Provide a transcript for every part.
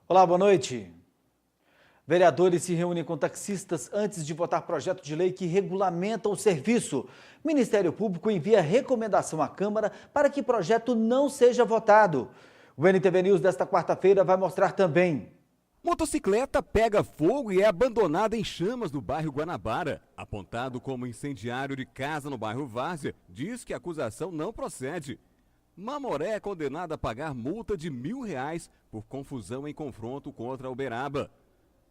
Olá, boa noite. Vereadores se reúnem com taxistas antes de votar projeto de lei que regulamenta o serviço. O Ministério Público envia recomendação à Câmara para que o projeto não seja votado. O NTV News desta quarta-feira vai mostrar também. Motocicleta pega fogo e é abandonada em chamas no bairro Guanabara. Apontado como incendiário de casa no bairro Várzea, diz que a acusação não procede. Mamoré é condenada a pagar multa de R$1.000 por confusão em confronto contra Uberaba.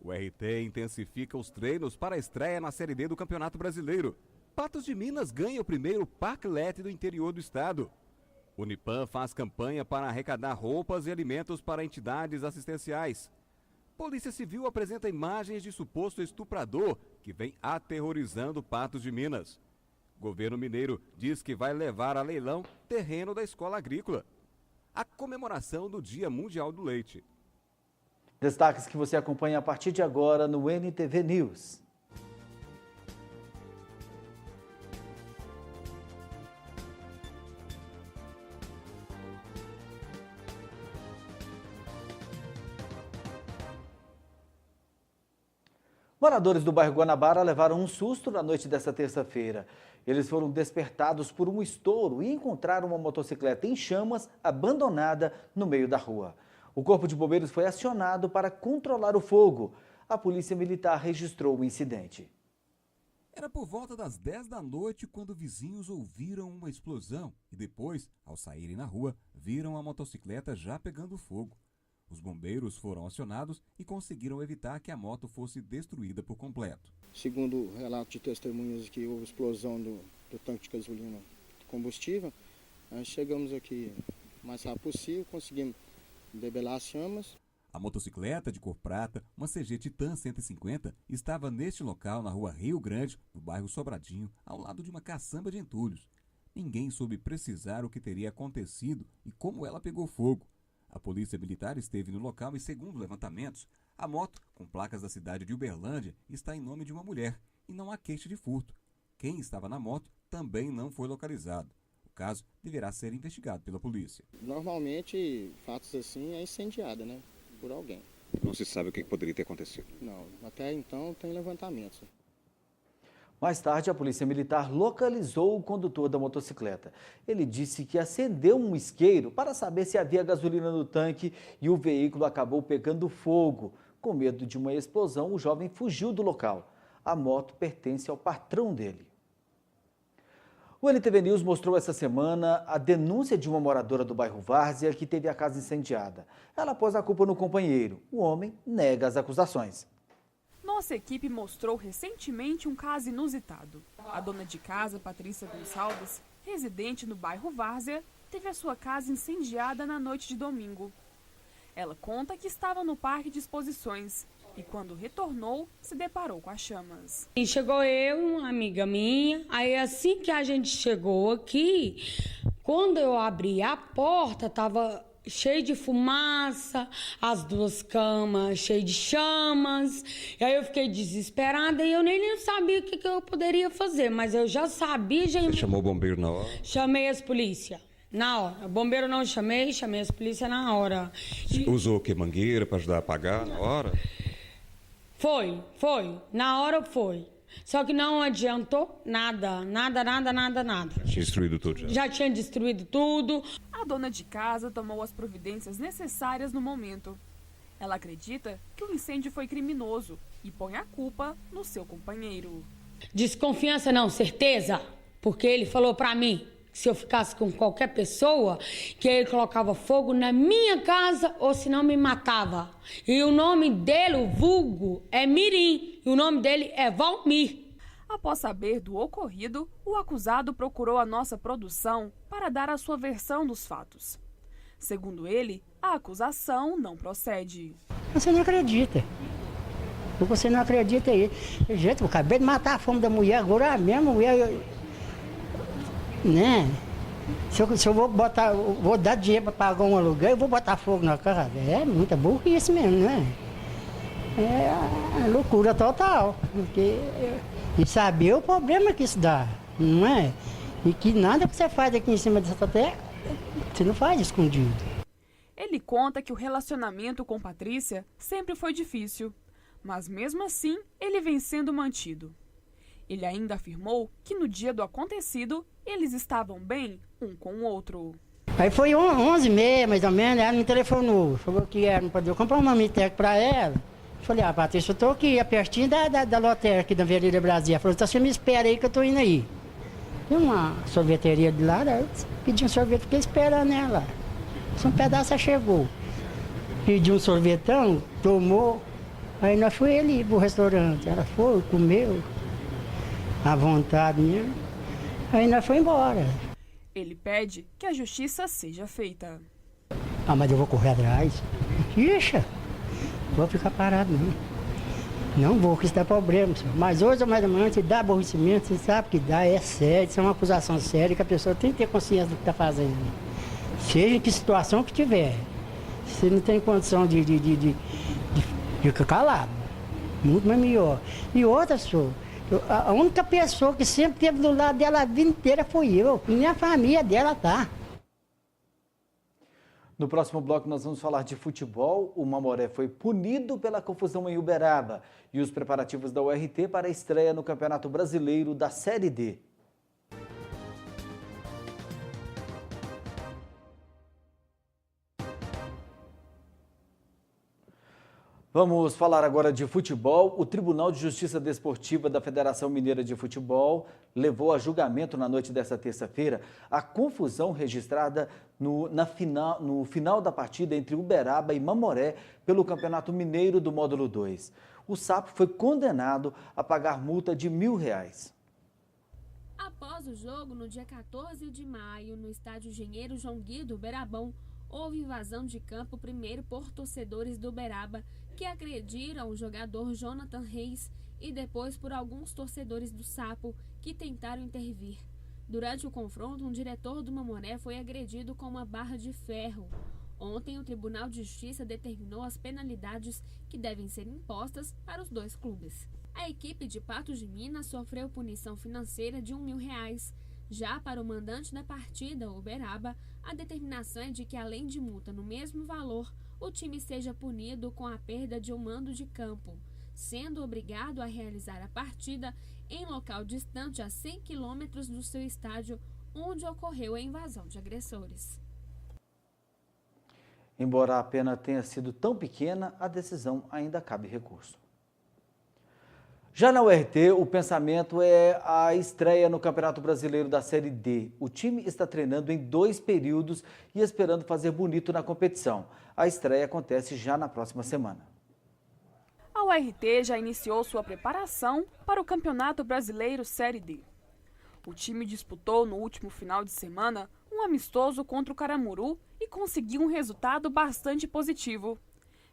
O RT intensifica os treinos para a estreia na Série D do Campeonato Brasileiro. Patos de Minas ganha o primeiro parklet do interior do estado. Unipam faz campanha para arrecadar roupas e alimentos para entidades assistenciais. Polícia Civil apresenta imagens de suposto estuprador que vem aterrorizando Patos de Minas. Governo mineiro diz que vai levar a leilão terreno da escola agrícola. A comemoração do Dia Mundial do Leite. Destaques que você acompanha a partir de agora no NTV News. Moradores do bairro Guanabara levaram um susto na noite desta terça-feira. Eles foram despertados por um estouro e encontraram uma motocicleta em chamas abandonada no meio da rua. O Corpo de Bombeiros foi acionado para controlar o fogo. A Polícia Militar registrou o incidente. Era por volta das 10 da noite quando vizinhos ouviram uma explosão e depois, ao saírem na rua, viram a motocicleta já pegando fogo. Os bombeiros foram acionados e conseguiram evitar que a moto fosse destruída por completo. Segundo o relato de testemunhas que houve explosão do tanque de gasolina combustível, nós chegamos aqui o mais rápido possível, conseguimos debelar as chamas. A motocicleta de cor prata, uma CG Titan 150, estava neste local na rua Rio Grande, no bairro Sobradinho, ao lado de uma caçamba de entulhos. Ninguém soube precisar o que teria acontecido e como ela pegou fogo. A Polícia Militar esteve no local e, segundo levantamentos, a moto, com placas da cidade de Uberlândia, está em nome de uma mulher e não há queixa de furto. Quem estava na moto também não foi localizado. O caso deverá ser investigado pela polícia. Normalmente, fatos assim é incendiada, né? Por alguém. Não se sabe o que poderia ter acontecido. Não, até então tem levantamentos. Mais tarde, a Polícia Militar localizou o condutor da motocicleta. Ele disse que acendeu um isqueiro para saber se havia gasolina no tanque e o veículo acabou pegando fogo. Com medo de uma explosão, o jovem fugiu do local. A moto pertence ao patrão dele. O NTV News mostrou essa semana a denúncia de uma moradora do bairro Várzea que teve a casa incendiada. Ela pôs a culpa no companheiro. O homem nega as acusações. Nossa equipe mostrou recentemente um caso inusitado. A dona de casa, Patrícia Gonçalves, residente no bairro Várzea, teve a sua casa incendiada na noite de domingo. Ela conta que estava no parque de exposições e quando retornou, se deparou com as chamas. E chegou eu e uma amiga minha, aí assim que a gente chegou aqui, quando eu abri a porta, estava cheio de fumaça, as duas camas cheias de chamas. E aí eu fiquei desesperada e eu nem sabia o que eu poderia fazer, mas eu já sabia. Você chamou o bombeiro na hora? Chamei as polícias na hora. O bombeiro não chamei as polícias na hora. Usou o que? Mangueira para ajudar a apagar na hora? Foi. Na hora foi. Só que não adiantou nada. Tinha destruído tudo já. Já tinha destruído tudo. A dona de casa tomou as providências necessárias no momento. Ela acredita que o incêndio foi criminoso e põe a culpa no seu companheiro. Desconfiança não, certeza. Porque ele falou pra mim que se eu ficasse com qualquer pessoa, que ele colocava fogo na minha casa ou se não me matava. E o nome dele, o vulgo, é Mirim. E o nome dele é Valmir. Após saber do ocorrido, o acusado procurou a nossa produção para dar a sua versão dos fatos. Segundo ele, a acusação não procede. Você não acredita. Você não acredita aí. Gente, eu acabei de matar a fome da mulher, agora mesmo a mulher... Né? Se eu vou dar dinheiro para pagar um aluguel, eu vou botar fogo na casa. É muita burrice mesmo, né? É loucura total. Porque, e saber o problema que isso dá, não é? E que nada que você faz aqui em cima dessa terra, você não faz escondido. Ele conta que o relacionamento com Patrícia sempre foi difícil, mas mesmo assim ele vem sendo mantido. Ele ainda afirmou que no dia do acontecido eles estavam bem um com o outro. Aí foi 11h30, mais ou menos, ela me telefonou, falou que era, não podia comprar uma Mitec para ela. Falei, Patrícia, eu tô aqui, pertinho da lotérica aqui da Avenida Brasil. Ela falou, então você me espera aí que eu tô indo aí. Tem uma sorveteria de lá, eu pedi um sorvete, fiquei esperando ela. Um pedaço ela chegou. Pedi um sorvetão, tomou, aí nós fomos ali pro restaurante. Ela foi, comeu, à vontade mesmo. Aí nós fomos embora. Ele pede que a justiça seja feita. Mas eu vou correr atrás. Ixi, vou ficar parado não. Não vou, que isso dá problema. Senhor. Mas hoje ou mais amanhã, se dá aborrecimento, você sabe que dá, é sério, isso é uma acusação séria que a pessoa tem que ter consciência do que está fazendo. Seja em que situação que tiver. Você não tem condição de ficar calado. Muito mais melhor. E outra, senhor, a única pessoa que sempre esteve do lado dela a vida inteira foi eu. E nem a família dela tá. No próximo bloco nós vamos falar de futebol. O Mamoré foi punido pela confusão em Uberaba e os preparativos da URT para a estreia no Campeonato Brasileiro da Série D. Vamos falar agora de futebol. O Tribunal de Justiça Desportiva da Federação Mineira de Futebol levou a julgamento na noite desta terça-feira a confusão registrada no final da partida entre Uberaba e Mamoré pelo Campeonato Mineiro do Módulo 2. O Sapo foi condenado a pagar multa de R$1.000. Após o jogo, no dia 14 de maio, no estádio Engenheiro João Guido, Uberabão, houve invasão de campo primeiro por torcedores do Uberaba, que agrediram o jogador Jonathan Reis, e depois por alguns torcedores do Sapo, que tentaram intervir. Durante o confronto, um diretor do Mamoré foi agredido com uma barra de ferro. Ontem, o Tribunal de Justiça determinou as penalidades que devem ser impostas para os dois clubes. A equipe de Patos de Minas sofreu punição financeira de R$1.000. Já para o mandante da partida, o Uberaba, a determinação é de que, além de multa no mesmo valor, o time seja punido com a perda de um mando de campo, sendo obrigado a realizar a partida em local distante a 100 quilômetros do seu estádio, onde ocorreu a invasão de agressores. Embora a pena tenha sido tão pequena, a decisão ainda cabe recurso. Já na URT, o pensamento é a estreia no Campeonato Brasileiro da Série D. O time está treinando em 2 períodos e esperando fazer bonito na competição. A estreia acontece já na próxima semana. A URT já iniciou sua preparação para o Campeonato Brasileiro Série D. O time disputou no último final de semana um amistoso contra o Caramuru e conseguiu um resultado bastante positivo.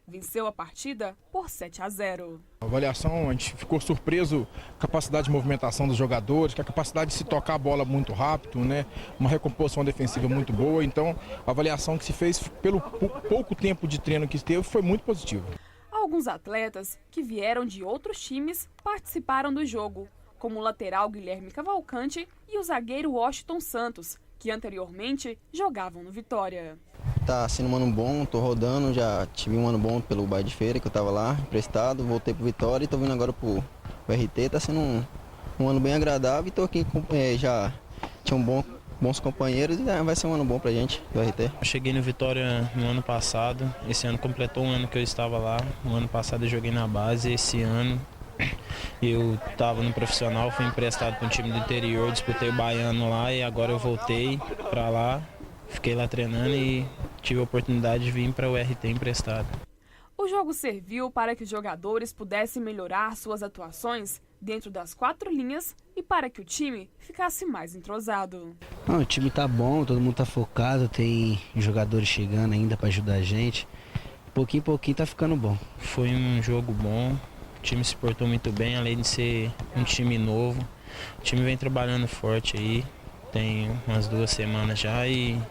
Venceu a partida por 7-0. A avaliação, a gente ficou surpreso com a capacidade de movimentação dos jogadores, com a capacidade de se tocar a bola muito rápido, né? Uma recomposição defensiva muito boa. Então, a avaliação que se fez pelo pouco tempo de treino que esteve foi muito positiva. Alguns atletas que vieram de outros times participaram do jogo, como o lateral Guilherme Cavalcante e o zagueiro Washington Santos, que anteriormente jogavam no Vitória. Tá sendo um ano bom, tô rodando, já tive um ano bom pelo Bairro de Feira, que eu tava lá, emprestado, voltei pro Vitória e tô vindo agora pro RT, tá sendo um ano bem agradável e tô aqui, já tinha bons companheiros e vai ser um ano bom pra gente, do RT. Eu cheguei no Vitória no ano passado, esse ano completou um ano que eu estava lá, no ano passado eu joguei na base, esse ano eu estava no profissional, fui emprestado para um time do interior, disputei o baiano lá e agora eu voltei para lá, fiquei lá treinando e tive a oportunidade de vir para o RT emprestado. O jogo serviu para que os jogadores pudessem melhorar suas atuações dentro das 4 linhas e para que o time ficasse mais entrosado. O time tá bom, todo mundo tá focado, tem jogadores chegando ainda para ajudar a gente. Pouquinho em pouquinho tá ficando bom. Foi um jogo bom. O time se portou muito bem, além de ser um time novo. O time vem trabalhando forte aí, tem umas 2 semanas já e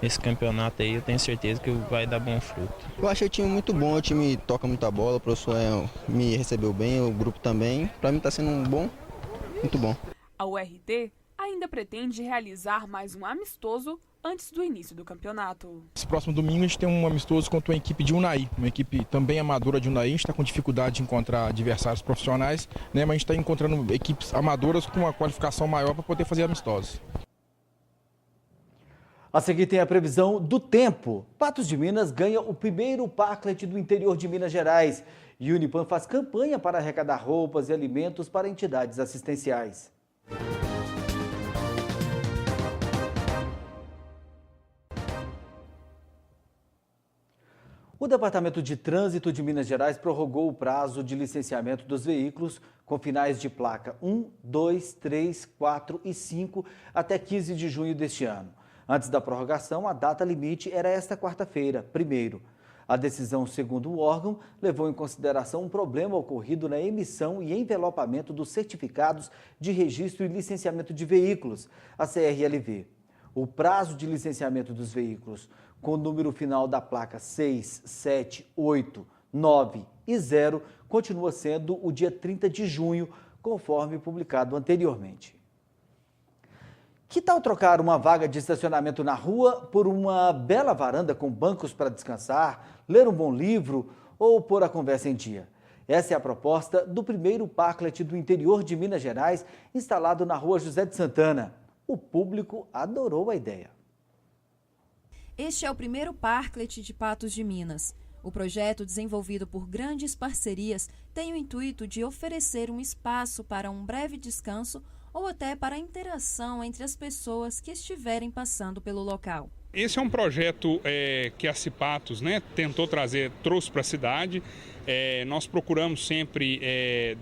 esse campeonato aí eu tenho certeza que vai dar bom fruto. Eu achei o time muito bom, o time toca muita bola, o professor me recebeu bem, o grupo também. Para mim está sendo muito bom. A URT ainda pretende realizar mais um amistoso antes do início do campeonato. Esse próximo domingo a gente tem um amistoso contra uma equipe de Unai, uma equipe também amadora de Unai. A gente está com dificuldade de encontrar adversários profissionais, né? Mas a gente está encontrando equipes amadoras com uma qualificação maior para poder fazer amistosos. A seguir tem a previsão do tempo. Patos de Minas ganha o primeiro parklet do interior de Minas Gerais. E o Unipan faz campanha para arrecadar roupas e alimentos para entidades assistenciais. O Departamento de Trânsito de Minas Gerais prorrogou o prazo de licenciamento dos veículos com finais de placa 1, 2, 3, 4 e 5 até 15 de junho deste ano. Antes da prorrogação, a data limite era esta quarta-feira, 1º. A decisão, segundo o órgão, levou em consideração um problema ocorrido na emissão e envelopamento dos certificados de registro e licenciamento de veículos, a CRLV. O prazo de licenciamento dos veículos com o número final da placa 6, 7, 8, 9 e 0 continua sendo o dia 30 de junho, conforme publicado anteriormente. Que tal trocar uma vaga de estacionamento na rua por uma bela varanda com bancos para descansar, ler um bom livro ou pôr a conversa em dia? Essa é a proposta do primeiro parklet do interior de Minas Gerais, instalado na rua José de Santana. O público adorou a ideia. Este é o primeiro parklet de Patos de Minas. O projeto, desenvolvido por grandes parcerias, tem o intuito de oferecer um espaço para um breve descanso ou até para a interação entre as pessoas que estiverem passando pelo local. Esse é um projeto que a Cipatos, trouxe para a cidade. Nós procuramos sempre,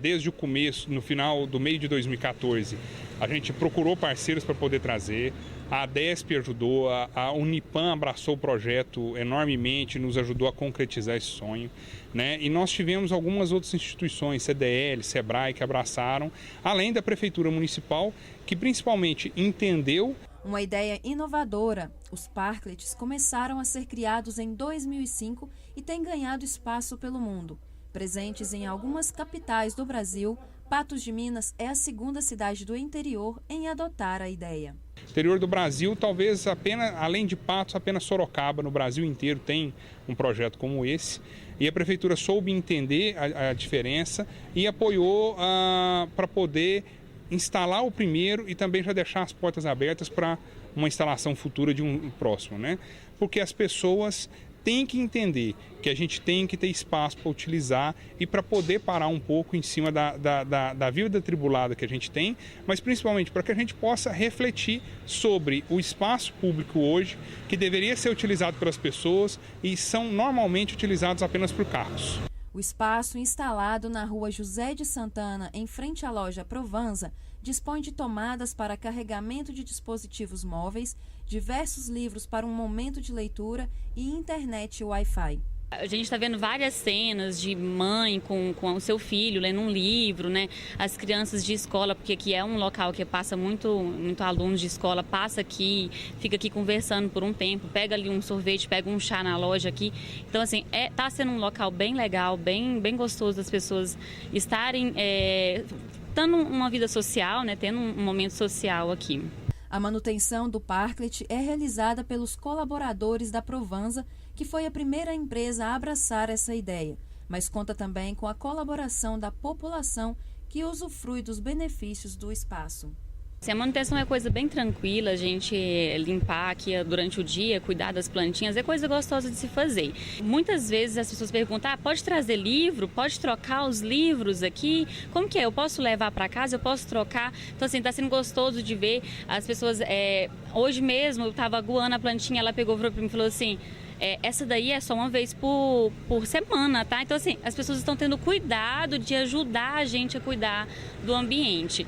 desde o começo, no final do meio de 2014, a gente procurou parceiros para poder trazer. A ADESP ajudou, a Unipan abraçou o projeto enormemente, nos ajudou a concretizar esse sonho, né? E nós tivemos algumas outras instituições, CDL, SEBRAE, que abraçaram, além da Prefeitura Municipal, que principalmente entendeu. Uma ideia inovadora. Os parklets começaram a ser criados em 2005 e têm ganhado espaço pelo mundo. Presentes em algumas capitais do Brasil, Patos de Minas é a segunda cidade do interior em adotar a ideia. Interior do Brasil, talvez apenas, além de Patos, apenas Sorocaba, no Brasil inteiro, tem um projeto como esse. E a Prefeitura soube entender a diferença e apoiou para poder instalar o primeiro e também já deixar as portas abertas para uma instalação futura de um próximo, né? Porque as pessoas têm que entender que a gente tem que ter espaço para utilizar e para poder parar um pouco em cima da vida atribulada que a gente tem, mas principalmente para que a gente possa refletir sobre o espaço público hoje, que deveria ser utilizado pelas pessoas e são normalmente utilizados apenas por carros. O espaço instalado na rua José de Santana, em frente à loja Provanza, dispõe de tomadas para carregamento de dispositivos móveis, diversos livros para um momento de leitura e internet Wi-Fi. A gente está vendo várias cenas de mãe com o seu filho lendo um livro, né? As crianças de escola, porque aqui é um local que passa muito alunos de escola, passa aqui, fica aqui conversando por um tempo, pega ali um sorvete, pega um chá na loja aqui. Então, assim, tá sendo um local bem legal, bem gostoso das pessoas estarem dando uma vida social, né? Tendo um momento social aqui. A manutenção do parklet é realizada pelos colaboradores da Provanza, que foi a primeira empresa a abraçar essa ideia, mas conta também com a colaboração da população que usufrui dos benefícios do espaço. A manutenção é coisa bem tranquila, a gente limpar aqui durante o dia, cuidar das plantinhas, é coisa gostosa de se fazer. Muitas vezes as pessoas perguntam, pode trazer livro, pode trocar os livros aqui? Como que é? Eu posso levar para casa, eu posso trocar? Então, assim, está sendo gostoso de ver as pessoas. Hoje mesmo eu estava aguando a plantinha, ela pegou para mim e falou assim, essa daí é só uma vez por semana, tá? Então, assim, as pessoas estão tendo cuidado de ajudar a gente a cuidar do ambiente.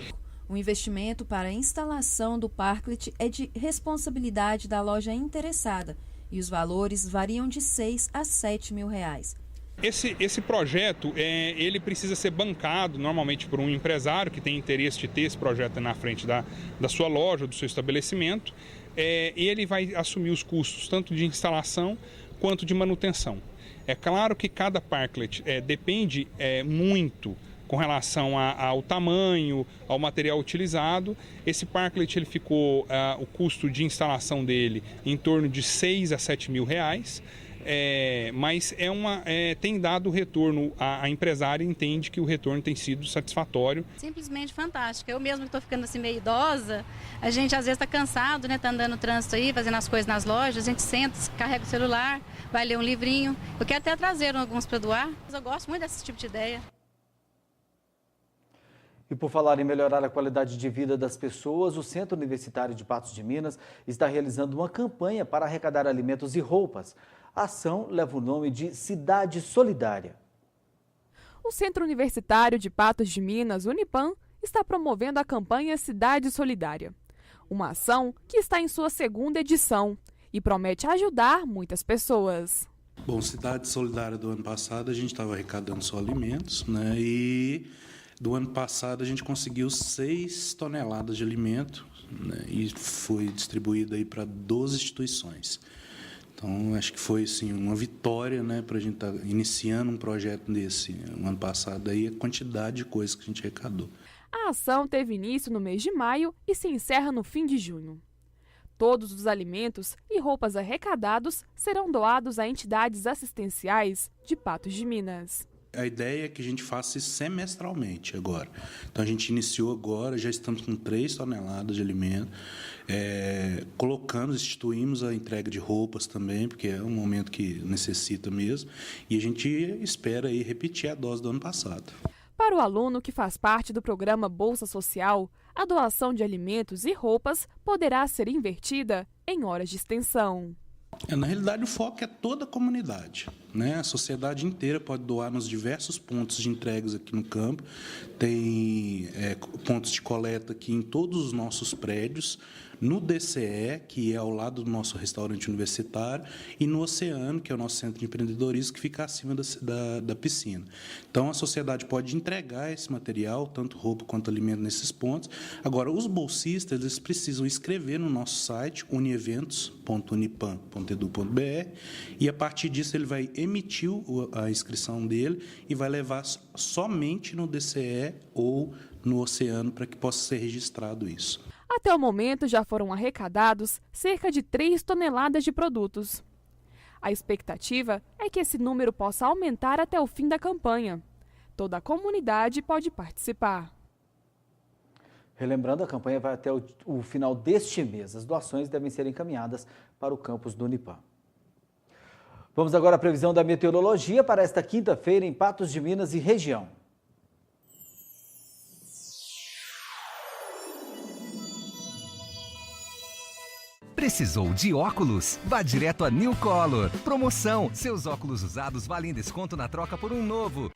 O investimento para a instalação do parklet é de responsabilidade da loja interessada e os valores variam de 6 a 7 mil reais. Esse projeto, ele precisa ser bancado normalmente por um empresário que tem interesse de ter esse projeto na frente da sua loja, do seu estabelecimento, e ele vai assumir os custos tanto de instalação quanto de manutenção. É claro que cada parklet depende muito com relação ao tamanho, ao material utilizado. Esse parklet ele ficou, o custo de instalação dele em torno de 6 a 7 mil reais. Mas tem dado retorno, a empresária entende que o retorno tem sido satisfatório. Simplesmente fantástico. Eu mesmo estou ficando assim meio idosa, a gente às vezes está cansado, né? Tá andando no trânsito aí, fazendo as coisas nas lojas, a gente senta, carrega o celular, vai ler um livrinho. Eu quero até trazer alguns para doar, mas eu gosto muito desse tipo de ideia. E por falar em melhorar a qualidade de vida das pessoas, o Centro Universitário de Patos de Minas está realizando uma campanha para arrecadar alimentos e roupas. A ação leva o nome de Cidade Solidária. O Centro Universitário de Patos de Minas, Unipam, está promovendo a campanha Cidade Solidária. Uma ação que está em sua segunda edição e promete ajudar muitas pessoas. Bom, Cidade Solidária do ano passado a gente estava arrecadando só alimentos, né? E do ano passado a gente conseguiu 6 toneladas de alimento, né? E foi distribuído aí para 12 instituições. Então, acho que foi assim, uma vitória, né, para a gente estar iniciando um projeto desse no ano passado, aí, a quantidade de coisas que a gente arrecadou. A ação teve início no mês de maio e se encerra no fim de junho. Todos os alimentos e roupas arrecadados serão doados a entidades assistenciais de Patos de Minas. A ideia é que a gente faça isso semestralmente agora. Então, a gente iniciou agora, já estamos com 3 toneladas de alimento, instituímos a entrega de roupas também, porque é um momento que necessita mesmo, e a gente espera aí repetir a dose do ano passado. Para o aluno que faz parte do programa Bolsa Social, a doação de alimentos e roupas poderá ser invertida em horas de extensão. Na realidade, o foco é toda a comunidade, né? A sociedade inteira pode doar nos diversos pontos de entregas aqui no campo. Tem pontos de coleta aqui em todos os nossos prédios, no DCE, que é ao lado do nosso restaurante universitário, e no Oceano, que é o nosso centro de empreendedorismo, que fica acima da piscina. Então, a sociedade pode entregar esse material, tanto roupa quanto alimento, nesses pontos. Agora, os bolsistas, eles precisam escrever no nosso site, unieventos.unipam.edu.br, e a partir disso ele vai emitir a inscrição dele e vai levar somente no DCE ou no Oceano para que possa ser registrado isso. Até o momento já foram arrecadados cerca de 3 toneladas de produtos. A expectativa é que esse número possa aumentar até o fim da campanha. Toda a comunidade pode participar. Relembrando, a campanha vai até o final deste mês. As doações devem ser encaminhadas para o campus do Unipam. Vamos agora à previsão da meteorologia para esta quinta-feira em Patos de Minas e região. Precisou de óculos? Vá direto a New Color. Promoção: seus óculos usados valem desconto na troca por um novo.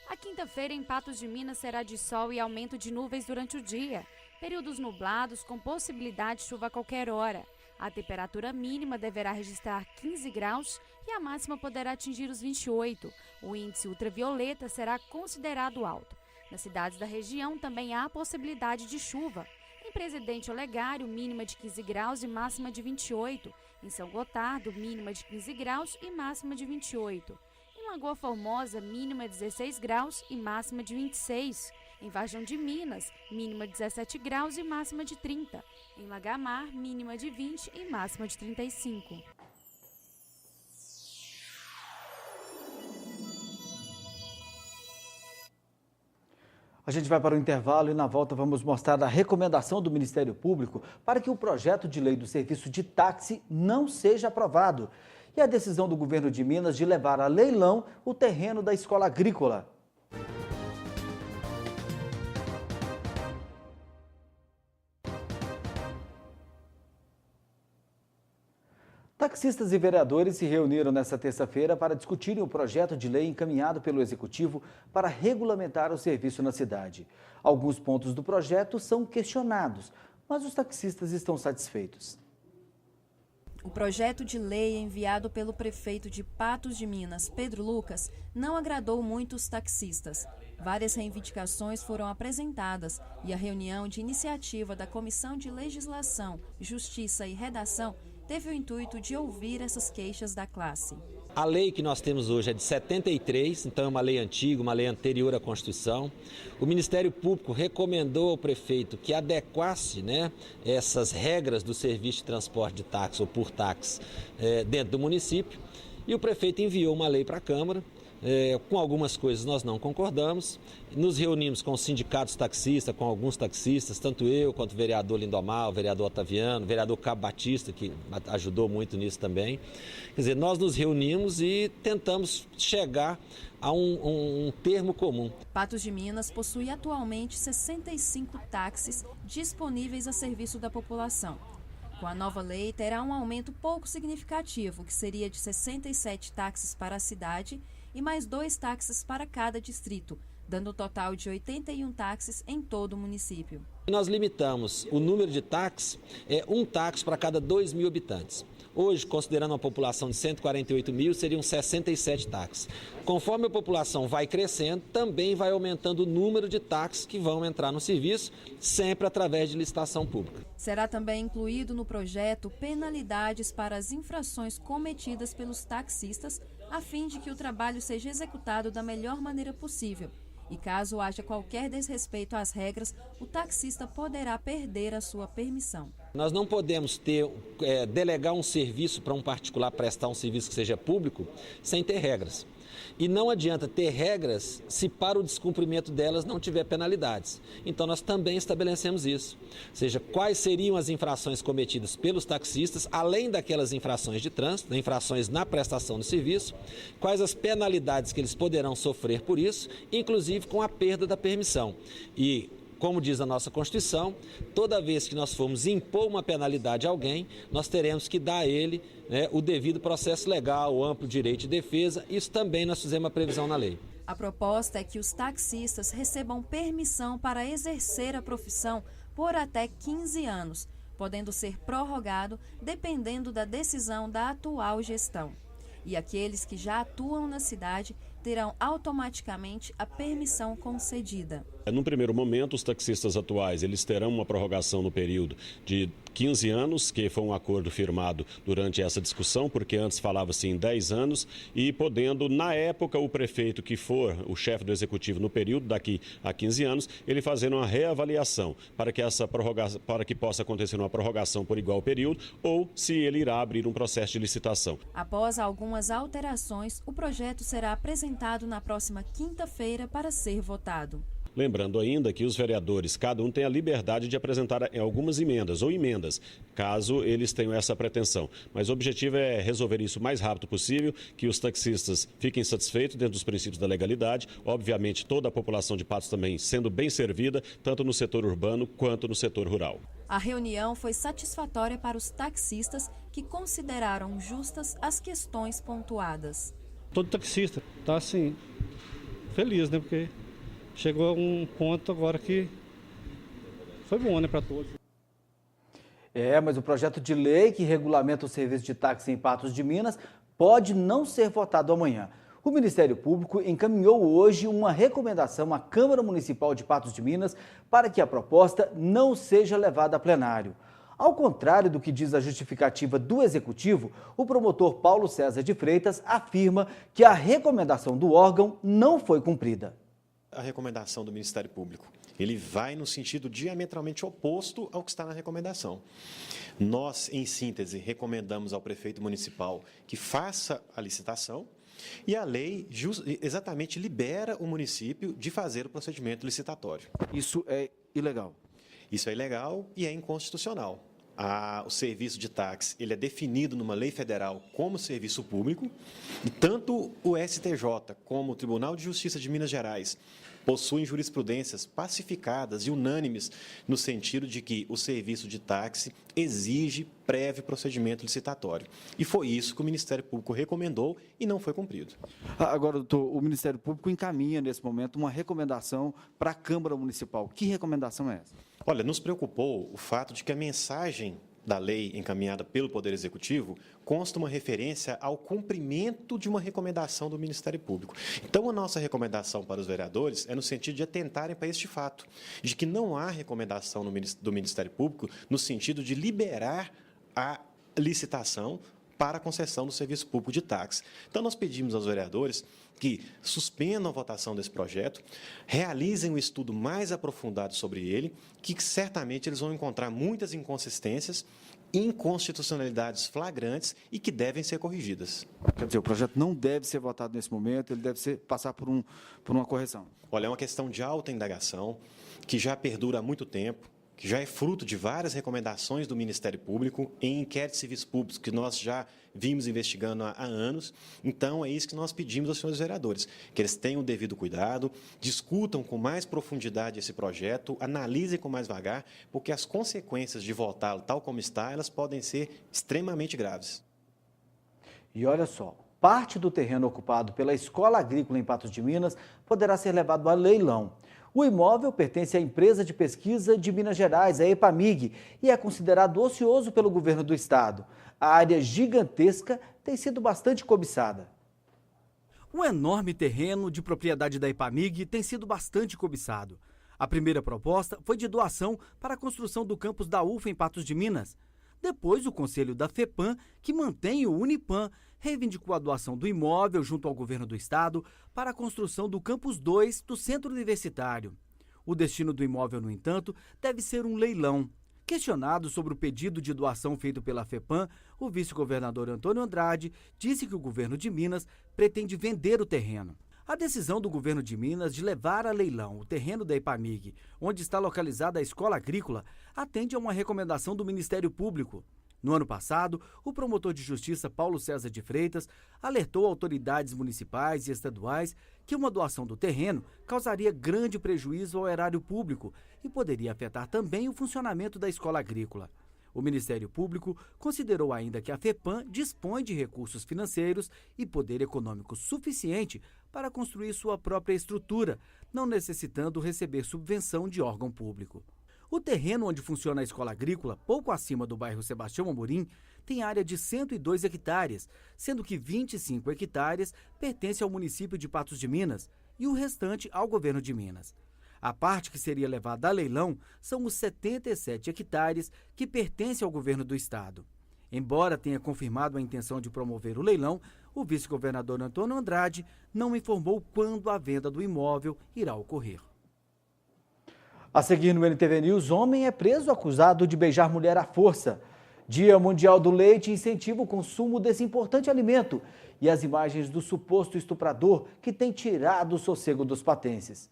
A quinta-feira em Patos de Minas será de sol e aumento de nuvens durante o dia. Períodos nublados com possibilidade de chuva a qualquer hora. A temperatura mínima deverá registrar 15 graus e a máxima poderá atingir os 28. O índice ultravioleta será considerado alto. Nas cidades da região também há possibilidade de chuva. Em Presidente Olegário, mínima de 15 graus e máxima de 28. Em São Gotardo, mínima de 15 graus e máxima de 28. Em Lagoa Formosa, mínima de 16 graus e máxima de 26. Em Varjão de Minas, mínima de 17 graus e máxima de 30. Em Lagamar, mínima de 20 e máxima de 35. A gente vai para o intervalo e na volta vamos mostrar a recomendação do Ministério Público para que o projeto de lei do serviço de táxi não seja aprovado. E a decisão do governo de Minas de levar a leilão o terreno da escola agrícola. Taxistas e vereadores se reuniram nesta terça-feira para discutirem o projeto de lei encaminhado pelo Executivo para regulamentar o serviço na cidade. Alguns pontos do projeto são questionados, mas os taxistas estão satisfeitos. O projeto de lei enviado pelo prefeito de Patos de Minas, Pedro Lucas, não agradou muito os taxistas. Várias reivindicações foram apresentadas e a reunião de iniciativa da Comissão de Legislação, Justiça e Redação teve o intuito de ouvir essas queixas da classe. A lei que nós temos hoje é de 73, então é uma lei antiga, uma lei anterior à Constituição. O Ministério Público recomendou ao prefeito que adequasse, né, essas regras do serviço de transporte de táxi ou por táxi dentro do município. E o prefeito enviou uma lei para a Câmara. Com algumas coisas nós não concordamos, nos reunimos com os sindicatos taxistas, com alguns taxistas, tanto eu quanto o vereador Lindomar, o vereador Otaviano, o vereador Cabo Batista, que ajudou muito nisso também. Quer dizer, nós nos reunimos e tentamos chegar a um termo comum. Patos de Minas possui atualmente 65 táxis disponíveis a serviço da população. Com a nova lei, terá um aumento pouco significativo, que seria de 67 táxis para a cidade e mais 2 táxis para cada distrito, dando um total de 81 táxis em todo o município. Nós limitamos o número de táxis, um táxi para cada 2.000 habitantes. Hoje, considerando uma população de 148 mil, seriam 67 táxis. Conforme a população vai crescendo, também vai aumentando o número de táxis que vão entrar no serviço, sempre através de licitação pública. Será também incluído no projeto penalidades para as infrações cometidas pelos taxistas, a fim de que o trabalho seja executado da melhor maneira possível. E caso haja qualquer desrespeito às regras, o taxista poderá perder a sua permissão. Nós não podemos delegar um serviço para um particular prestar um serviço que seja público sem ter regras. E não adianta ter regras se para o descumprimento delas não tiver penalidades. Então nós também estabelecemos isso. Ou seja, quais seriam as infrações cometidas pelos taxistas, além daquelas infrações de trânsito, infrações na prestação do serviço, quais as penalidades que eles poderão sofrer por isso, inclusive com a perda da permissão. E como diz a nossa Constituição, toda vez que nós formos impor uma penalidade a alguém, nós teremos que dar a ele, né, o devido processo legal, o amplo direito de defesa. Isso também nós fizemos a previsão na lei. A proposta é que os taxistas recebam permissão para exercer a profissão por até 15 anos, podendo ser prorrogado dependendo da decisão da atual gestão. E aqueles que já atuam na cidade terão automaticamente a permissão concedida. Num primeiro momento, os taxistas atuais eles terão uma prorrogação no período de 15 anos, que foi um acordo firmado durante essa discussão, porque antes falava-se em 10 anos, e podendo, na época, o prefeito que for o chefe do executivo no período, daqui a 15 anos, ele fazer uma reavaliação para que possa acontecer uma prorrogação por igual período, ou se ele irá abrir um processo de licitação. Após algumas alterações, o projeto será apresentado na próxima quinta-feira para ser votado. Lembrando ainda que os vereadores, cada um tem a liberdade de apresentar algumas emendas ou emendas, caso eles tenham essa pretensão. Mas o objetivo é resolver isso o mais rápido possível, que os taxistas fiquem satisfeitos dentro dos princípios da legalidade. Obviamente, toda a população de Patos também sendo bem servida, tanto no setor urbano quanto no setor rural. A reunião foi satisfatória para os taxistas, que consideraram justas as questões pontuadas. Todo taxista está assim, feliz, né? Porque chegou a um ponto agora que foi bom, né, para todos. Mas o projeto de lei que regulamenta o serviço de táxi em Patos de Minas pode não ser votado amanhã. O Ministério Público encaminhou hoje uma recomendação à Câmara Municipal de Patos de Minas para que a proposta não seja levada a plenário. Ao contrário do que diz a justificativa do Executivo, o promotor Paulo César de Freitas afirma que a recomendação do órgão não foi cumprida. A recomendação do Ministério Público, ele vai no sentido diametralmente oposto ao que está na recomendação. Nós, em síntese, recomendamos ao prefeito municipal que faça a licitação e a lei exatamente libera o município de fazer o procedimento licitatório. Isso é ilegal? Isso é ilegal e é inconstitucional. O serviço de táxi ele é definido numa lei federal como serviço público e tanto o STJ como o Tribunal de Justiça de Minas Gerais possuem jurisprudências pacificadas e unânimes no sentido de que o serviço de táxi exige prévio procedimento licitatório. E foi isso que o Ministério Público recomendou e não foi cumprido. Agora, doutor, o Ministério Público encaminha, nesse momento, uma recomendação para a Câmara Municipal. Que recomendação é essa? Olha, nos preocupou o fato de que a mensagem da lei encaminhada pelo Poder Executivo consta uma referência ao cumprimento de uma recomendação do Ministério Público. Então, a nossa recomendação para os vereadores é no sentido de atentarem para este fato, de que não há recomendação do Ministério Público no sentido de liberar a licitação para a concessão do serviço público de táxi. Então, nós pedimos aos vereadores que suspendam a votação desse projeto, realizem um estudo mais aprofundado sobre ele, que certamente eles vão encontrar muitas inconsistências, inconstitucionalidades flagrantes e que devem ser corrigidas. Quer dizer, o projeto não deve ser votado nesse momento, ele deve passar por uma correção. Olha, é uma questão de alta indagação, que já perdura há muito tempo, que já é fruto de várias recomendações do Ministério Público em inquéritos de serviços públicos que nós já vimos investigando há anos. Então, é isso que nós pedimos aos senhores vereadores, que eles tenham o devido cuidado, discutam com mais profundidade esse projeto, analisem com mais vagar, porque as consequências de votá-lo tal como está, elas podem ser extremamente graves. E olha só, parte do terreno ocupado pela Escola Agrícola em Patos de Minas poderá ser levado a leilão. O imóvel pertence à empresa de pesquisa de Minas Gerais, a EPAMIG, e é considerado ocioso pelo governo do estado. A área gigantesca tem sido bastante cobiçada. O enorme terreno de propriedade da EPAMIG tem sido bastante cobiçado. A primeira proposta foi de doação para a construção do campus da UFA em Patos de Minas. Depois, o conselho da FEPAM, que mantém o Unipam, reivindicou a doação do imóvel junto ao governo do estado para a construção do Campus 2 do Centro Universitário. O destino do imóvel, no entanto, deve ser um leilão. Questionado sobre o pedido de doação feito pela FEPAM, o vice-governador Antônio Andrade disse que o governo de Minas pretende vender o terreno. A decisão do governo de Minas de levar a leilão o terreno da EPAMIG, onde está localizada a Escola Agrícola, atende a uma recomendação do Ministério Público. No ano passado, o promotor de justiça Paulo César de Freitas alertou autoridades municipais e estaduais que uma doação do terreno causaria grande prejuízo ao erário público e poderia afetar também o funcionamento da escola agrícola. O Ministério Público considerou ainda que a FEPAM dispõe de recursos financeiros e poder econômico suficiente para construir sua própria estrutura, não necessitando receber subvenção de órgão público. O terreno onde funciona a escola agrícola, pouco acima do bairro Sebastião Amorim, tem área de 102 hectares, sendo que 25 hectares pertencem ao município de Patos de Minas e o restante ao governo de Minas. A parte que seria levada a leilão são os 77 hectares que pertencem ao governo do estado. Embora tenha confirmado a intenção de promover o leilão, o vice-governador Antônio Andrade não informou quando a venda do imóvel irá ocorrer. A seguir no NTV News, homem é preso acusado de beijar mulher à força. Dia Mundial do Leite incentiva o consumo desse importante alimento e as imagens do suposto estuprador que tem tirado o sossego dos patenses.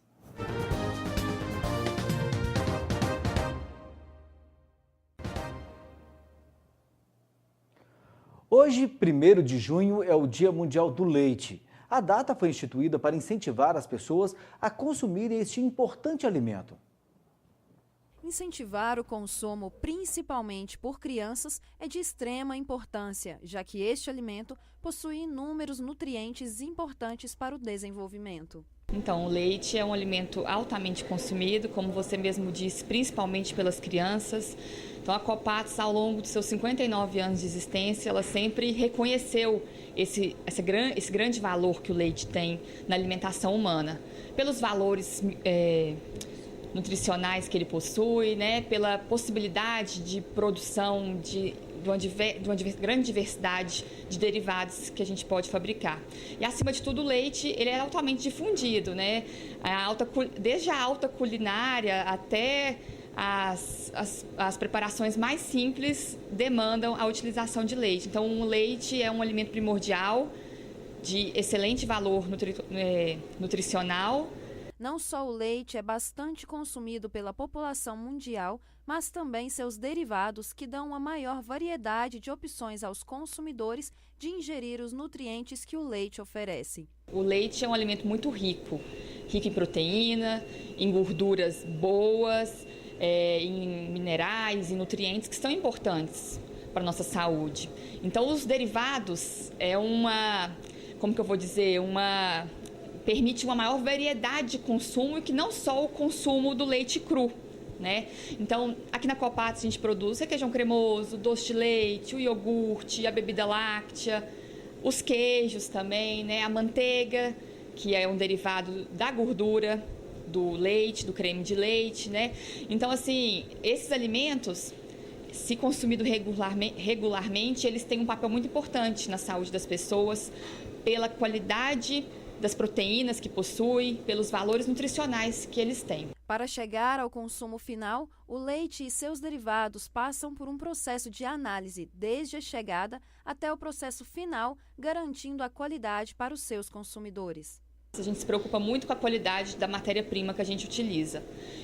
Hoje, 1º de junho, é o Dia Mundial do Leite. A data foi instituída para incentivar as pessoas a consumirem este importante alimento. Incentivar o consumo, principalmente por crianças, é de extrema importância, já que este alimento possui inúmeros nutrientes importantes para o desenvolvimento. Então, o leite é um alimento altamente consumido, como você mesmo disse, principalmente pelas crianças. Então, a Copatos, ao longo dos seus 59 anos de existência, ela sempre reconheceu esse grande valor que o leite tem na alimentação humana, pelos valores nutricionais que ele possui, né, pela possibilidade de produção de uma grande diversidade de derivados que a gente pode fabricar. E, acima de tudo, o leite ele é altamente difundido, né? Desde a alta culinária até as preparações mais simples demandam a utilização de leite. Então, o leite é um alimento primordial, de excelente valor nutricional. Não só o leite é bastante consumido pela população mundial, mas também seus derivados, que dão uma maior variedade de opções aos consumidores de ingerir os nutrientes que o leite oferece. O leite é um alimento muito rico em proteína, em gorduras boas, em minerais e nutrientes que são importantes para a nossa saúde. Então, os derivados permite uma maior variedade de consumo e que não só o consumo do leite cru, né? Então, aqui na Copatos a gente produz requeijão cremoso, doce de leite, o iogurte, a bebida láctea, os queijos também, né? A manteiga, que é um derivado da gordura do leite, do creme de leite, né? Então, assim, esses alimentos se consumido regularmente, eles têm um papel muito importante na saúde das pessoas, pela qualidade das proteínas que possui, pelos valores nutricionais que eles têm. Para chegar ao consumo final, o leite e seus derivados passam por um processo de análise desde a chegada até o processo final, garantindo a qualidade para os seus consumidores. A gente se preocupa muito com a qualidade da matéria-prima que a gente utiliza.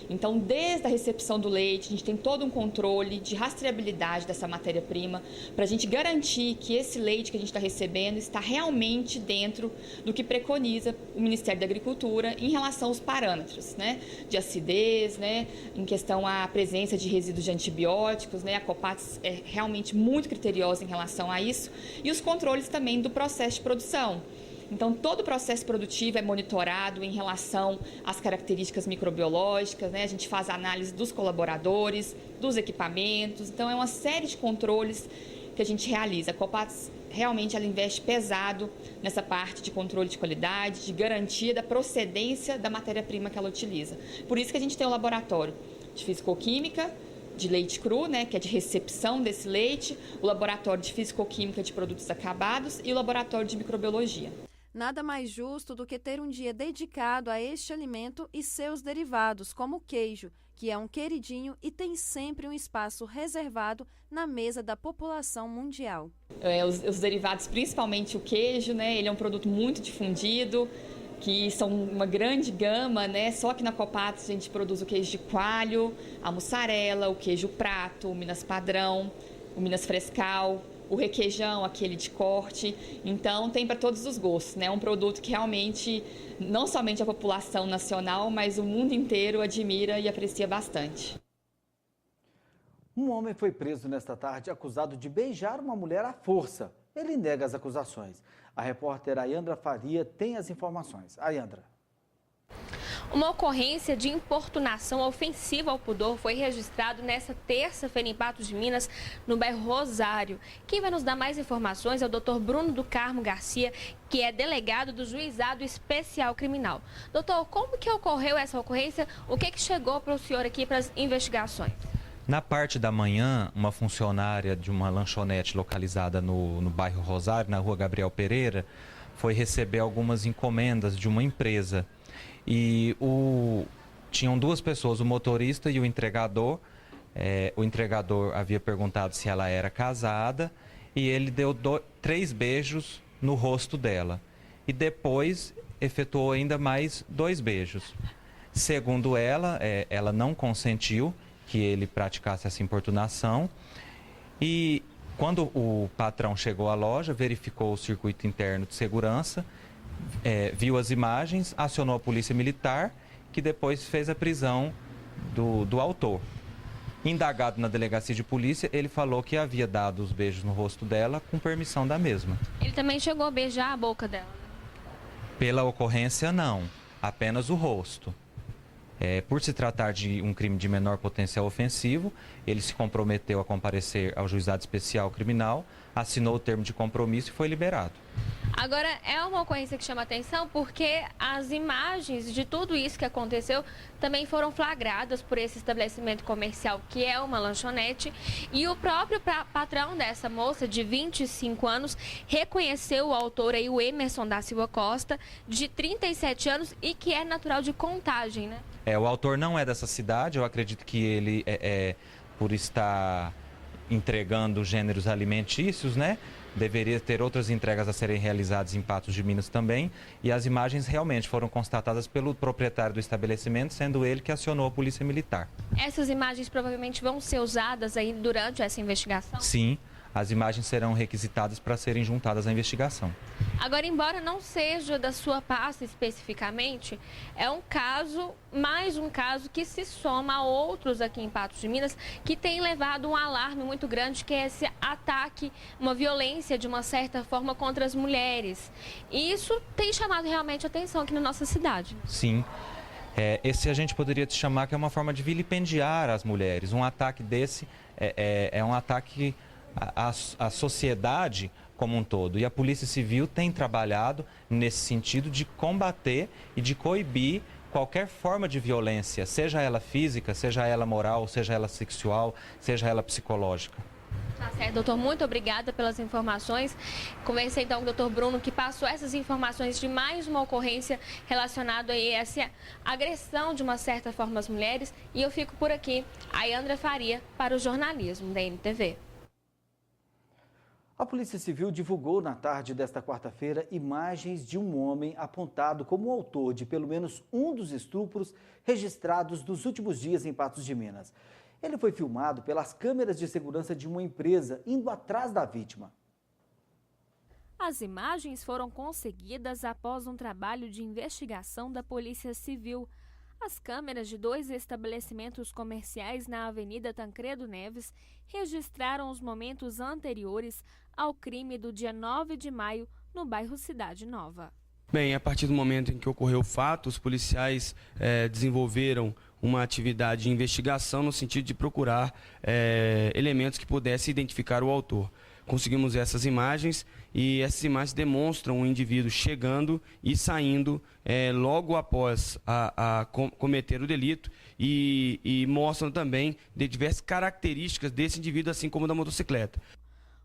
Então, desde a recepção do leite, a gente tem todo um controle de rastreabilidade dessa matéria-prima para a gente garantir que esse leite que a gente está recebendo está realmente dentro do que preconiza o Ministério da Agricultura em relação aos parâmetros, né, de acidez, né, em questão à presença de resíduos de antibióticos, né, a Copax é realmente muito criteriosa em relação a isso, e os controles também do processo de produção. Então, todo o processo produtivo é monitorado em relação às características microbiológicas, né? A gente faz análise dos colaboradores, dos equipamentos. Então, é uma série de controles que a gente realiza. A Copax realmente ela investe pesado nessa parte de controle de qualidade, de garantia da procedência da matéria-prima que ela utiliza. Por isso que a gente tem o laboratório de fisicoquímica, de leite cru, né, que é de recepção desse leite, o laboratório de fisicoquímica de produtos acabados e o laboratório de microbiologia. Nada mais justo do que ter um dia dedicado a este alimento e seus derivados, como o queijo, que é um queridinho e tem sempre um espaço reservado na mesa da população mundial. Os derivados, principalmente o queijo, né, ele é um produto muito difundido, que são uma grande gama, né? Só que na Copax a gente produz o queijo de coalho, a mussarela, o queijo prato, o Minas padrão, o Minas frescal, o requeijão, aquele de corte. Então tem para todos os gostos, né? É um produto que realmente não somente a população nacional, mas o mundo inteiro admira e aprecia bastante. Um homem foi preso nesta tarde acusado de beijar uma mulher à força. Ele nega as acusações. A repórter Ayandra Faria tem as informações. Ayandra. Uma ocorrência de importunação ofensiva ao pudor foi registrado nesta terça-feira em Patos de Minas, no bairro Rosário. Quem vai nos dar mais informações é o Dr. Bruno do Carmo Garcia, que é delegado do Juizado Especial Criminal. Doutor, como que ocorreu essa ocorrência? O que chegou para o senhor aqui para as investigações? Na parte da manhã, uma funcionária de uma lanchonete localizada no bairro Rosário, na rua Gabriel Pereira, foi receber algumas encomendas de uma empresa. E tinham duas pessoas, o motorista e o entregador. O entregador havia perguntado se ela era casada e ele deu 3 beijos no rosto dela. E depois efetuou ainda mais 2 beijos. Segundo ela, ela não consentiu que ele praticasse essa importunação. E quando o patrão chegou à loja, verificou o circuito interno de segurança, viu as imagens, acionou a polícia militar, que depois fez a prisão do autor. Indagado na delegacia de polícia, ele falou que havia dado os beijos no rosto dela com permissão da mesma. Ele também chegou a beijar a boca dela? Pela ocorrência, não. Apenas o rosto. Por se tratar de um crime de menor potencial ofensivo, ele se comprometeu a comparecer ao Juizado Especial Criminal, assinou o termo de compromisso e foi liberado. Agora, é uma ocorrência que chama atenção porque as imagens de tudo isso que aconteceu também foram flagradas por esse estabelecimento comercial, que é uma lanchonete, e o próprio patrão dessa moça, de 25 anos, reconheceu o autor aí, o Emerson da Silva Costa, de 37 anos e que é natural de Contagem, né? O autor não é dessa cidade, eu acredito que ele, por estar entregando gêneros alimentícios, né? Deveria ter outras entregas a serem realizadas em Patos de Minas também. E as imagens realmente foram constatadas pelo proprietário do estabelecimento, sendo ele que acionou a polícia militar. Essas imagens provavelmente vão ser usadas aí durante essa investigação? Sim, as imagens serão requisitadas para serem juntadas à investigação. Agora, embora não seja da sua pasta especificamente, é mais um caso que se soma a outros aqui em Patos de Minas, que tem levado um alarme muito grande, que é esse ataque, uma violência de uma certa forma contra as mulheres. E isso tem chamado realmente a atenção aqui na nossa cidade. Sim. Esse a gente poderia te chamar que é uma forma de vilipendiar as mulheres. Um ataque desse é um ataque à sociedade como um todo. E a Polícia Civil tem trabalhado nesse sentido de combater e de coibir qualquer forma de violência, seja ela física, seja ela moral, seja ela sexual, seja ela psicológica. Tá certo, doutor, muito obrigada pelas informações. Conversei então com o doutor Bruno, que passou essas informações de mais uma ocorrência relacionada a essa agressão de uma certa forma às mulheres. E eu fico por aqui, a Yandra Faria, para o jornalismo da NTV. A Polícia Civil divulgou na tarde desta quarta-feira imagens de um homem apontado como o autor de pelo menos um dos estupros registrados nos últimos dias em Patos de Minas. Ele foi filmado pelas câmeras de segurança de uma empresa, indo atrás da vítima. As imagens foram conseguidas após um trabalho de investigação da Polícia Civil. As câmeras de 2 estabelecimentos comerciais na Avenida Tancredo Neves registraram os momentos anteriores ao crime do dia 9 de maio, no bairro Cidade Nova. Bem, a partir do momento em que ocorreu o fato, os policiais desenvolveram uma atividade de investigação no sentido de procurar elementos que pudessem identificar o autor. Conseguimos essas imagens e essas imagens demonstram um indivíduo chegando e saindo logo após cometer o delito e mostram também de diversas características desse indivíduo, assim como da motocicleta.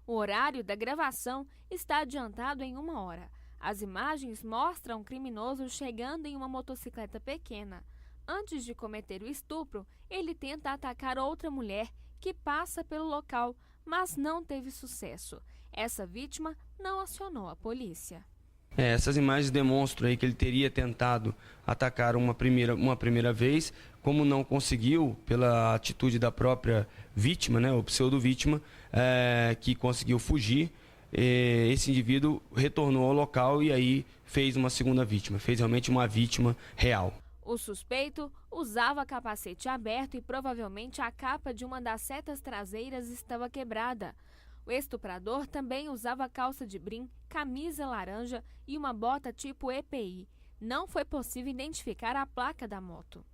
O horário da gravação está adiantado em 1 hora. As imagens mostram um criminoso chegando em uma motocicleta pequena. Antes de cometer o estupro, ele tenta atacar outra mulher que passa pelo local, mas não teve sucesso. Essa vítima não acionou a polícia. Essas imagens demonstram aí que ele teria tentado atacar uma primeira vez, como não conseguiu, pela atitude da própria vítima, né, ou pseudo-vítima, que conseguiu fugir. Esse indivíduo retornou ao local e aí fez uma segunda vítima, fez realmente uma vítima real. O suspeito usava capacete aberto e provavelmente a capa de uma das setas traseiras estava quebrada. O estuprador também usava calça de brim, camisa laranja e uma bota tipo EPI. Não foi possível identificar a placa da moto.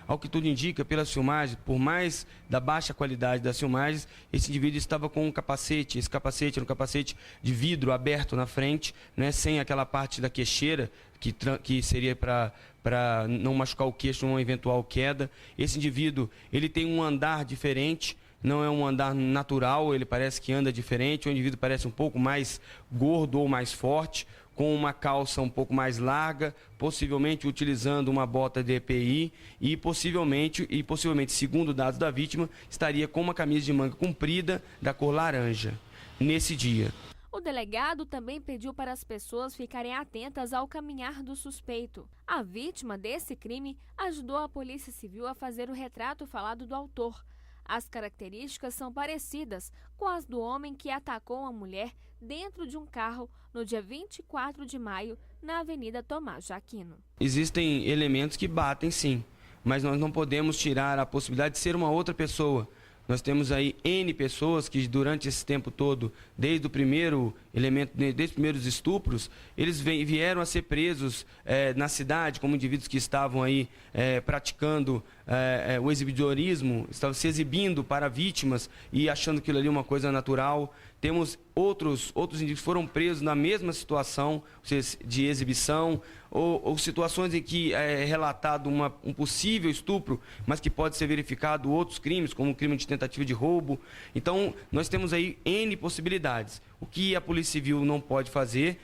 Ao que tudo indica, pelas filmagens, por mais da baixa qualidade das filmagens, esse indivíduo estava com um capacete. Esse capacete era um capacete de vidro aberto na frente, né, sem aquela parte da queixeira, que seria para não machucar o queixo numa eventual queda. Esse indivíduo, ele tem um andar diferente, não é um andar natural, ele parece que anda diferente, o indivíduo parece um pouco mais gordo ou mais forte, com uma calça um pouco mais larga, possivelmente utilizando uma bota de EPI e possivelmente, segundo dados da vítima, estaria com uma camisa de manga comprida da cor laranja nesse dia. O delegado também pediu para as pessoas ficarem atentas ao caminhar do suspeito. A vítima desse crime ajudou a Polícia Civil a fazer o retrato falado do autor. As características são parecidas com as do homem que atacou uma mulher dentro de um carro no dia 24 de maio, na Avenida Tomás de Aquino. Existem elementos que batem sim, mas nós não podemos tirar a possibilidade de ser uma outra pessoa. Nós temos aí N pessoas que durante esse tempo todo, desde o primeiro elemento, desde os primeiros estupros, eles vieram a ser presos na cidade como indivíduos que estavam aí praticando o exibidorismo, estavam se exibindo para vítimas e achando aquilo ali uma coisa natural. Temos outros indivíduos que foram presos na mesma situação, ou seja, de exibição, ou situações em que é relatado um possível estupro, mas que pode ser verificado outros crimes, como o crime de tentativa de roubo. Então, nós temos aí N possibilidades. O que a Polícia Civil não pode fazer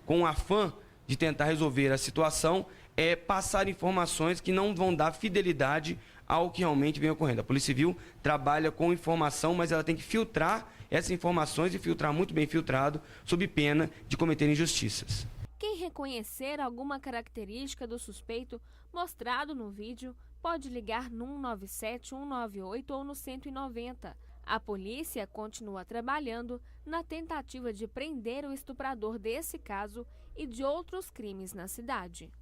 com afã de tentar resolver a situação, é passar informações que não vão dar fidelidade ao que realmente vem ocorrendo. A Polícia Civil trabalha com informação, mas ela tem que filtrar essas informações e filtrar muito bem filtrado, sob pena de cometer injustiças. Quem reconhecer alguma característica do suspeito mostrado no vídeo pode ligar no 197, 198 ou no 190. A polícia continua trabalhando na tentativa de prender o estuprador desse caso e de outros crimes na cidade.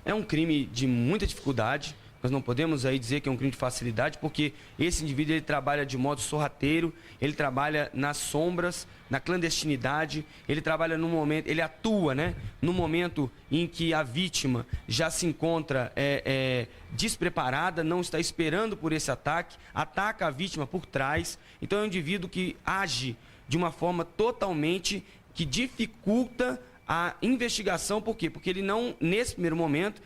É um crime de muita dificuldade. Nós não podemos aí dizer que é um crime de facilidade, porque esse indivíduo ele trabalha de modo sorrateiro, ele trabalha nas sombras, na clandestinidade, ele trabalha no momento, ele atua, né, no momento em que a vítima já se encontra despreparada, não está esperando por esse ataque, ataca a vítima por trás. Então é um indivíduo que age de uma forma totalmente que dificulta a investigação. Por quê? Porque ele não, nesse primeiro momento,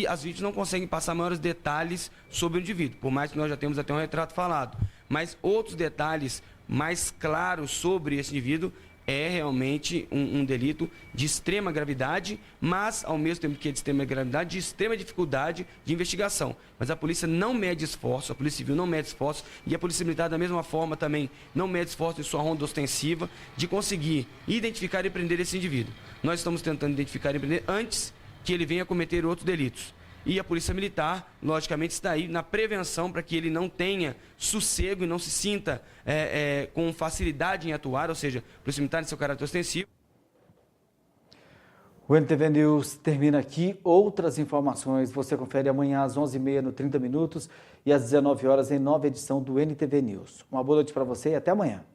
as vítimas não conseguem passar maiores detalhes sobre o indivíduo, por mais que nós já temos até um retrato falado. Mas outros detalhes mais claros sobre esse indivíduo é realmente um delito de extrema gravidade, mas, ao mesmo tempo que é de extrema gravidade, de extrema dificuldade de investigação. Mas a polícia não mede esforço, a Polícia Civil não mede esforço, e a Polícia Militar, da mesma forma, também não mede esforço em sua ronda ostensiva de conseguir identificar e prender esse indivíduo. Nós estamos tentando identificar e prender antes que ele venha cometer outros delitos. E a Polícia Militar, logicamente, está aí na prevenção para que ele não tenha sossego e não se sinta com facilidade em atuar, ou seja, a Polícia Militar em seu caráter ostensivo. O NTV News termina aqui. Outras informações você confere amanhã às 11h30 no 30 Minutos e às 19 horas em nova edição do NTV News. Uma boa noite para você e até amanhã.